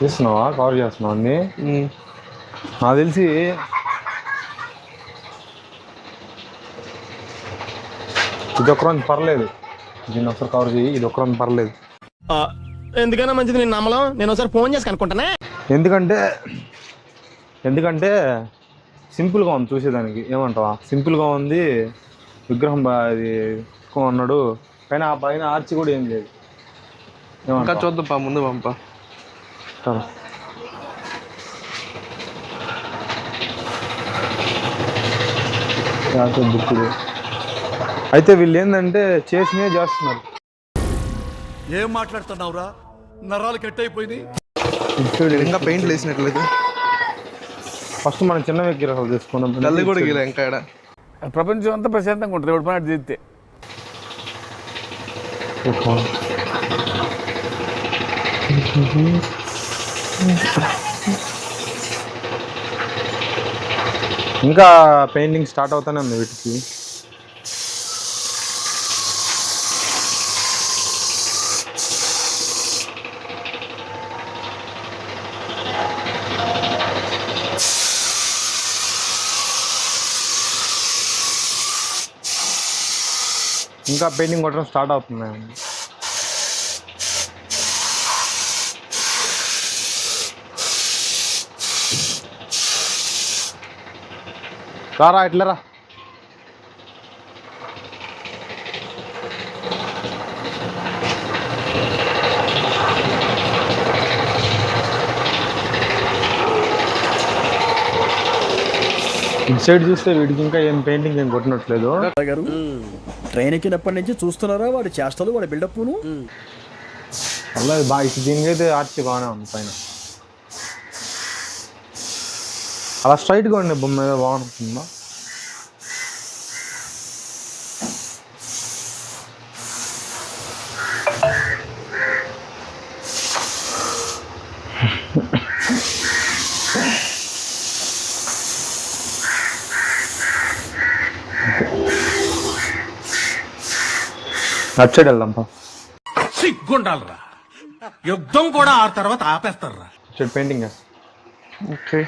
చేస్తున్నావా? కవర్ చేస్తున్నావా అన్ని? నాకు తెలిసి ఇది ఒక్కరోజు పర్లేదు, దీన్ని ఒకసారి కవర్ చేయి. ఇది ఒక్కరోజు పర్లేదు. ఎందుకైనా మంచిది నేను నమ్మలం. నేను ఒకసారి ఫోన్ చేసి కనుక్కుంటానే. ఎందుకంటే సింపుల్గా ఉంది చూసేదానికి. ఏమంటావా? సింపుల్గా ఉంది విగ్రహం. అది ఎక్కువ ఉన్నాడు పైన. ఆ పైన ఆర్చి కూడా ఏం లేదు. ఇంకా చూద్దాం, ముందు పంప. బుక్కులు అయితే వీళ్ళు ఏంటంటే చేసినే చేస్తున్నారు. ఏం మాట్లాడుతున్నావురా? నరాలు కట్ అయిపోయింది. ఇంకా పెయింట్ వేసినట్లేదు. ఫస్ట్ మనం చిన్న విగ్రహాలు తీసుకున్నాం. తల్లి కూడా గీలా ఇంకా ప్రపంచం అంతా ప్రశాంతంగా ఉంటుంది ఎవరి పని చేస్తే. ఇంకా పెయింటింగ్ స్టార్ట్ అవుతానే ఉంది వీటికి. ఇంకా పెయింటింగ్ కొట్టడం స్టార్ట్ అవుతున్నాయండి. రారా ఇట్లరా. ఇటు సైడ్ చూస్తే వీడికి ఇంకా ఏం పెయింటింగ్ ఏం కొట్టినట్లేదు. ట్రైన్ ఎక్కినప్పటి నుంచి చూస్తున్నారా వాడి చేష్టలు, వాడి బిల్డప్ను. అలా బాగా దీనికైతే ఆర్చి బాగానే ఉంది పైన. అలా స్ట్రైట్గా ఉండే బొమ్మ మీద బాగుంటుందా? అటు సైడ్ వెళ్దాంపా. సిగ్గుండాలరా, యుద్ధం కూడా ఆ తర్వాత ఆపేస్తారా. Side painting. ఓకే.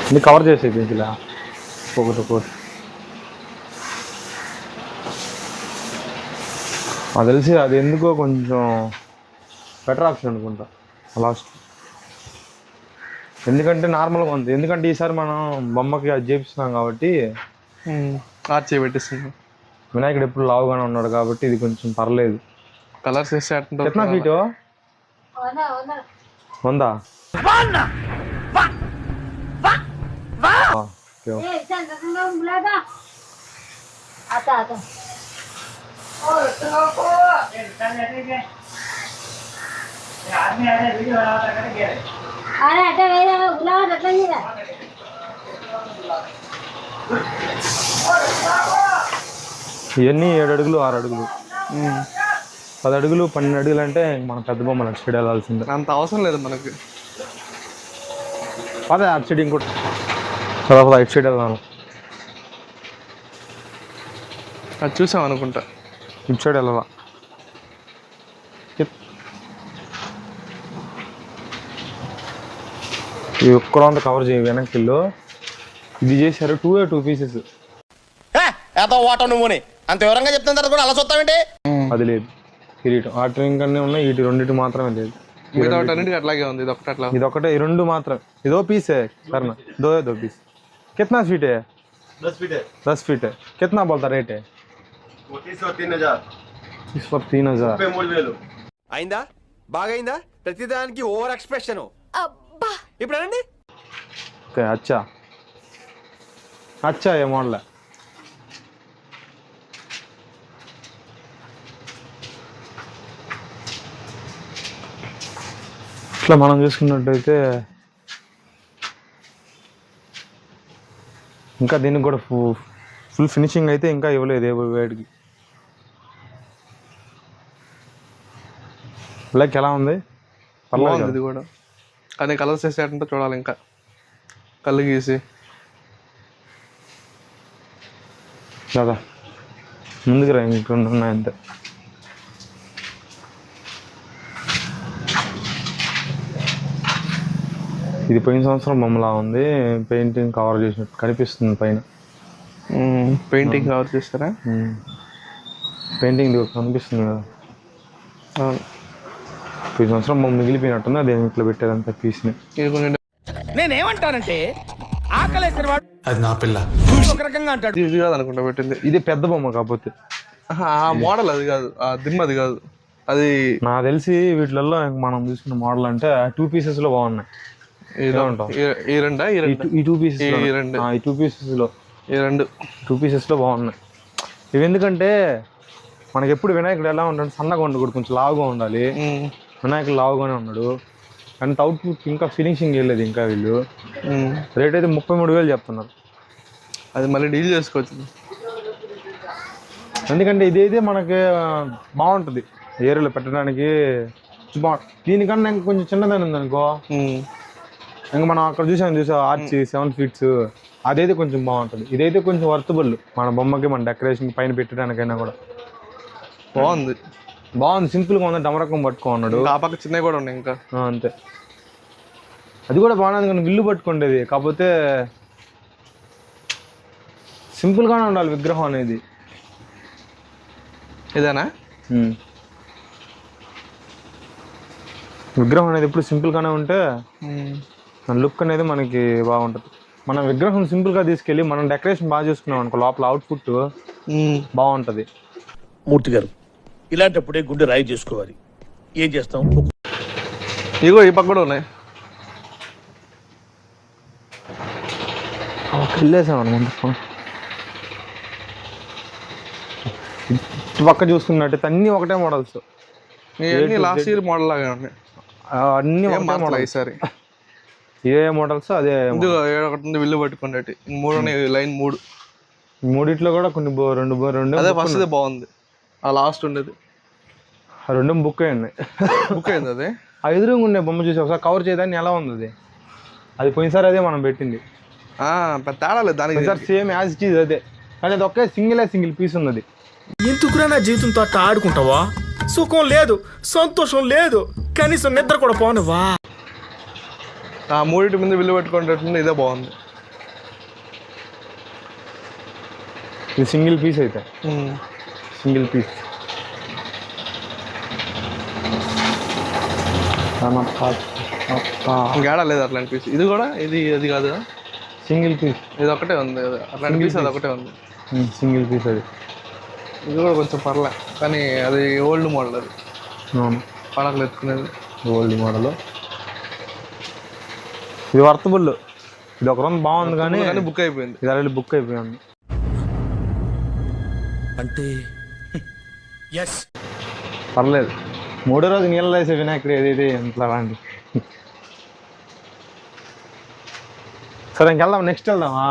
ఇది కవర్ చేసేది ఇలా ఒకటి. నాకు తెలిసి అది ఎందుకో కొంచెం బెటర్ ఆప్షన్ అనుకుంటా లాస్ట్. ఎందుకంటే నార్మల్గా ఉంది. ఎందుకంటే ఈసారి మనం బొమ్మకి అది చేపిస్తున్నాం కాబట్టి ఆర్చి పెట్టిస్తున్నాం. వినాయకుడు ఎప్పుడు లావుగానే ఉన్నాడు కాబట్టి ఇది కొంచెం పర్లేదు. కలర్స్ వేస్తే ఎట్లా ఫీటు 100. ఇవన్నీ 7 అడుగులు 6 అడుగులు 10 అడుగులు 12 అడుగులు అంటే మనం పెద్ద బొమ్మలు అటు సైడ్ వెళ్ళాల్సిందే. అంత అవసరం లేదు మనకి. అదే అటు సైడ్ ఇంకోటి తర్వాత ఇటు సైడ్ వెళ్దాను. అది చూసాం అనుకుంటా. ఇటు సైడ్ వెళ్ళాలా. ఈ ఒక్కరంతా కవర్ చేయ వెనక్కిలో ఇది చేశారు 2 పీసెస్. నువ్వుని అంత వివరంగా చెప్తున్న తర్వాత కూడా అలా చూస్తామంటే అది లేదు. కిరీటం ఆ ట్రైన్ కన్నా ఉన్నాయి. వీటి రెండింటి మాత్రమే లేదు. అట్లాగే ఉంది. ఇది ఒకటే. ఈ రెండు మాత్రం. ఇదో పీస్ है करना दो पीस. कितना फीट है? 10 फीट है. कितना बोलता रेट है? 30 और 3000. 30 और 3000 అయిందా? బాగైందా? ప్రతిదానికి ఓవర్ ఎక్స్ప్రెషన్. ఇప్పుడు అనండి. अच्छा अच्छा ये मॉडल है. ఇట్లా మనం చూసుకున్నట్టయితే ఇంకా దీనికి కూడా ఫుల్ ఫినిషింగ్ అయితే ఇంకా ఇవ్వలేదు ఏ వేడికి. లైక్ ఎలా ఉంది? బాగుంది ఇది కూడా, కానీ కలర్స్ వేసేటంటే చూడాలి ఇంకా కళ్ళు గీసి. కదా ముందుకు రా, ఇంక ఉన్నాయి అంతే. ఇది పోయిన సంవత్సరం బొమ్మలా ఉంది, పెయింటింగ్ కవర్ చేసినట్టు కనిపిస్తుంది పైన. పెయింటింగ్ కవర్ చేస్తారా? పెయింటింగ్ కనిపిస్తుంది కదా. అవును. పోయిన సంవత్సరం బొమ్మ మిగిలిపోయినట్టుంది, అదే ఇంట్లో పెట్టేదంతా పీస్ని. ఇది కొన్ని నేనేమంటానంటే ఆకలేసిన వాడు అది నా పిల్ల. ఒక రకంగా అంటాడు. ఇది కాదు అనుకుంటా పెట్టింది. ఇది పెద్ద బొమ్మ కాకపోతే ఆ మోడల్ అది కాదు, ఆ దిమ్మ అది కాదు. అది నాకు తెలిసి వీటిలలో మనం తీసుకున్న మోడల్ అంటే 2 pieces లో బాగున్నాయి. ఈ రెండా? ఈ రెండు, ఈ 2 pieces ఈ రెండు, ఈ 2 pieces లో, ఈ రెండు 2 pieces లో బాగున్నాయి ఇవి. ఎందుకంటే మనకి ఎప్పుడు వినాయకుడు ఎలా ఉంటాడు, సన్నగా ఉండకూడదు, కొంచెం లావుగా ఉండాలి. వినాయకుడు లావుగానే ఉన్నాడు, కానీ అవుట్పుట్ ఇంకా ఫినిషింగ్ వెళ్ళలేదు ఇంకా. వీళ్ళు రేట్ అయితే 33,000 చెప్తున్నారు. అది మళ్ళీ డీల్ చేసుకోవచ్చు. ఎందుకంటే ఇదైతే మనకి బాగుంటుంది ఏరియాలో పెట్టడానికి. దీనికన్నా ఇంకా కొంచెం చిన్నదాని ఉంది అనుకో, ఇంకా మనం అక్కడ చూసా ఆర్చ్ 7 feet, అదైతే కొంచెం బాగుంటుంది. ఇదైతే కొంచెం వర్తబుల్ మన బొమ్మకి, మన డెకరేషన్ పైన పెట్టడానికైనా కూడా బాగుంది. సింపుల్గా ఉంది. డమరకం పట్టుకున్నాడు, ఆ పక్క చిన్నవి కూడా ఉన్నాయి ఇంకా. అంతే. అది కూడా బాగున్నది, కానీ విల్లు పట్టుకుండేది. కాకపోతే సింపుల్గానే ఉండాలి విగ్రహం అనేది. ఇదేనా విగ్రహం అనేది ఎప్పుడు సింపుల్గానే ఉంటే లుక్ అనేది మనకి బాగుంటుంది. మనం విగ్రహం సింపుల్గా తీసుకెళ్ళి మనం డెకరేషన్ బాగా చేసుకున్నాం అనుకో, లోపల అవుట్పుట్ బాగుంటుంది. మూర్తి గారు, ఇలాంటప్పుడే గుండె రాయి చేసుకోవాలి. ఏం చేస్తాం? ఇగో ఈ పక్క కూడా ఉన్నాయి. వెళ్ళేసాం అనుకుంటా. ఇటు పక్క చూసుకున్నట్టయితే అన్నీ ఒకటే మోడల్స్. ఇవన్నీ లాస్ట్ ఇయర్ మోడల్ లాగా ఉన్నాయి. అన్నీ మోడల్ ఈసారి ఏ మోడల్స్ అదే. ఒకటి ఉంది విల్లు పట్టుకునేటి, 3 ఉన్నాయి, లైన్ 3. మూడిట్లో కూడా కొన్ని రెండు అదే ఫస్ట్ బాగుంది. ఆ లాస్ట్ ఉండేది 2 బుక్ అయ్యింది. బుక్ అయింది అది. ఆ ఎదురుగా ఉండే బొమ్మ చూసి ఒకసారి కవర్ చేయదాన్ని ఎలా ఉంది అది. అది పోయినసారి అదే మనం పెట్టింది. పెద్ద తేడా లేదు దానికి. Sir same as it is అదే, కానీ అది ఒకే సింగిల్ పీస్ ఉన్నది. ఎందుకురా నా జీవితంతో అట్లా ఆడుకుంటావా? సుఖం లేదు, సంతోషం లేదు, కనీసం నిద్ర కూడా పోనువా. ఆ 3 మీద విల్లు పెట్టుకునేటట్టు ఇదే బాగుంది. ఇది సింగిల్ పీస్ అయితే సింగిల్ పీస్. ఇంకేడా లేదు అట్లాంటి పీస్. ఇది కూడా అది కాదు, సింగిల్ పీస్. ఇది ఒకటే ఉంది అట్లాంటి పీస్, అది ఒకటే ఉంది సింగిల్ పీస్. అది ఇది కూడా కొంచెం పర్లే, కానీ అది ఓల్డ్ మోడల్. అది అవును, పడకలు ఎత్తుకునేది ఓల్డ్ మోడల్. ఇది వర్తబుల్. ఇది ఒక రోజు బాగుంది, కానీ బుక్ అయిపోయింది. ఇది ఆల్రెడీ బుక్ అయిపోయింది. అంటే పర్లేదు. 3వ రోజు నీళ్ళ వేసే వినాయకుడు ఏదైతే ఎంత అలాంటి. సరే ఇంకెళ్దాం, నెక్స్ట్ వెళ్దామా?